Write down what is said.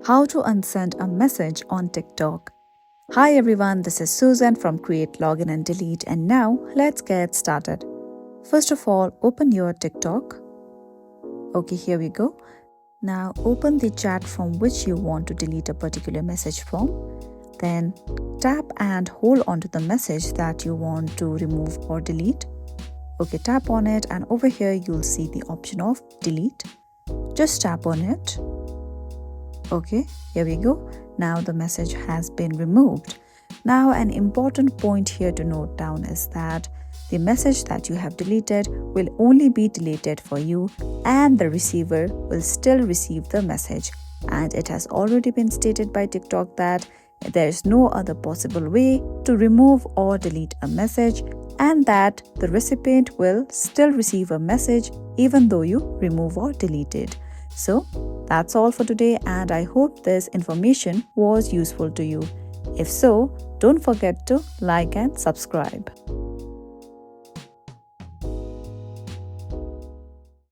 How to unsend a message on TikTok. Hi everyone, this is Susan from Create, Login and Delete, and now let's get started. First of all, open your TikTok. Okay, here we go. Now open the chat from which you want to delete a particular message from. Then tap and hold onto the message that you want to remove or delete. Okay, tap on it and over here you'll see the option of delete. Just tap on it. Okay, here we go. Now the message has been removed. Now an important point here to note down is that the message that you have deleted will only be deleted for you and the receiver will still receive the message. And it has already been stated by TikTok that there is no other possible way to remove or delete a message and that the recipient will still receive a message even though you remove or delete it. So that's all for today and I hope this information was useful to you. If so, don't forget to like and subscribe.